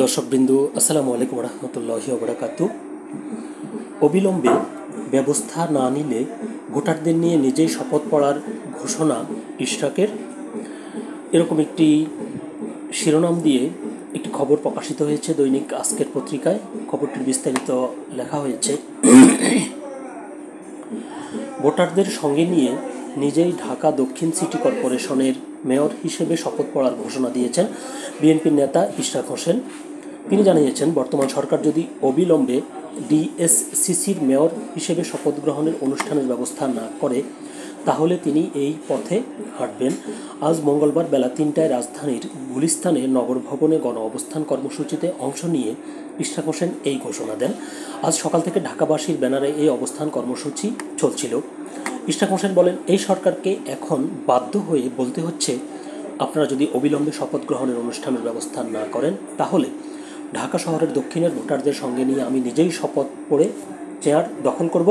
দর্শকবৃন্দ, আসসালামু আলাইকুম রহমতুল্লাহি ওয়া বারাকাতুহু। অবিলম্বে ব্যবস্থা না নিলে ভোটারদের নিয়ে নিজেই শপথ পড়ার ঘোষণা ইশরাকের, এরকম একটি শিরোনাম দিয়ে একটি খবর প্রকাশিত হয়েছে দৈনিক আজকের পত্রিকায়। খবরটির বিস্তারিত লেখা হয়েছে, ভোটারদের সঙ্গে নিয়ে নিজেই ঢাকা দক্ষিণ সিটি কর্পোরেশনের মেয়র হিসেবে শপথ পড়ার ঘোষণা দিয়েছেন বিএনপির নেতা ইশরাক হোসেন। তিনি জানিয়েছেন, বর্তমান সরকার যদি অবিলম্বে ডিএসসিসির মেয়র হিসেবে শপথ গ্রহণের অনুষ্ঠানের ব্যবস্থা না করে তাহলে তিনি এই পথে হাঁটবেন। আজ মঙ্গলবার বেলা ৩টায় রাজধানীর গুলিস্তানে নগর ভবনে গণ অবস্থান কর্মসূচিতে অংশ নিয়ে ইশরাক হোসেন এই ঘোষণা দেন। আজ সকাল থেকে ঢাকাবাসীর ব্যানারে এই অবস্থান কর্মসূচি চলছিল। ইশরাক হোসেন বলেন, এই সরকারকে এখন বাধ্য হয়ে বলতে হচ্ছে, আপনারা যদি অবিলম্বে শপথ গ্রহণের অনুষ্ঠানের ব্যবস্থা না করেন তাহলে ঢাকা শহরের দক্ষিণের ভোটারদের সঙ্গে নিয়ে আমি নিজেই শপথ পড়ে চেয়ার দখল করব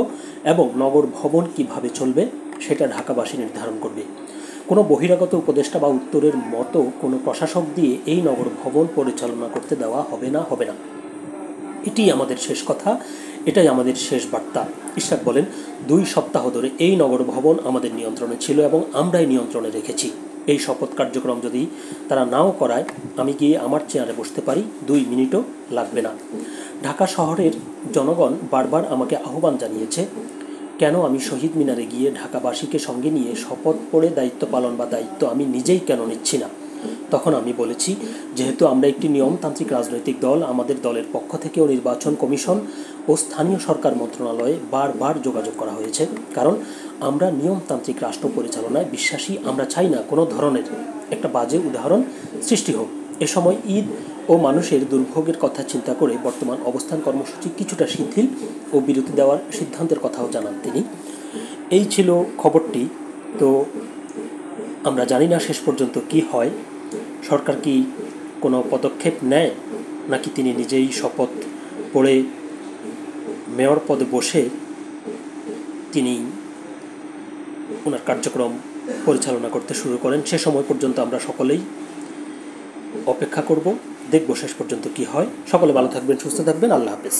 এবং নগর ভবন কিভাবে চলবে সেটা ঢাকাবাসী নির্ধারণ করবে। কোনো বহিরাগত উপদেষ্টা বা উত্তরের মতো কোনো প্রশাসক দিয়ে এই নগর ভবন পরিচালনা করতে দেওয়া হবে না। এটিই আমাদের শেষ কথা, এটাই আমাদের শেষ বার্তা। ইশরাক বলেন, 2 সপ্তাহ ধরে এই নগর ভবন আমাদের নিয়ন্ত্রণে ছিল এবং আমরাই নিয়ন্ত্রণে রেখেছি। এই শপথ কার্যক্রম যদি তারা নাও করায় আমি গিয়ে আমার চেয়ারে বসতে পারি, 2 মিনিটও লাগবে না। ঢাকা শহরের জনগণ বারবার আমাকে আহ্বান জানিয়েছে, কেন আমি শহীদ মিনারে গিয়ে ঢাকাবাসীকে সঙ্গে নিয়ে শপথ পড়ে দায়িত্ব পালন বা দায়িত্ব আমি নিজেই কেন নিচ্ছি না। তখন আমি বলেছি, যেহেতু আমরা একটি নিয়মতান্ত্রিক রাজনৈতিক দল, আমাদের দলের পক্ষ থেকেও নির্বাচন কমিশন ও স্থানীয় সরকার মন্ত্রণালয়ে বারবার যোগাযোগ করা হয়েছে, কারণ আমরা নিয়মতান্ত্রিক রাষ্ট্র পরিচালনায় বিশ্বাসী। আমরা চাই না কোনো ধরনের একটা বাজে উদাহরণ সৃষ্টি হোক। এ সময় ঈদ ও মানুষের দুর্ভোগের কথা চিন্তা করে বর্তমান অবস্থান কর্মসূচি কিছুটা শিথিল ও বিরতি দেওয়ার সিদ্ধান্তের কথাও জানান তিনি। এই ছিল খবরটি। তো আমরা জানি না শেষ পর্যন্ত কি হয়। সরকার কি কোনো পদক্ষেপ নেয়, নাকি তিনি নিজেই শপথ পড়ে মেয়র পদে বসে তিনি ওনার কার্যক্রম পরিচালনা করতে শুরু করেন। সে সময় পর্যন্ত আমরা সকলেই অপেক্ষা করব, দেখব শেষ পর্যন্ত কি হয়। সকলে ভালো থাকবেন, সুস্থ থাকবেন। আল্লাহ হাফেজ।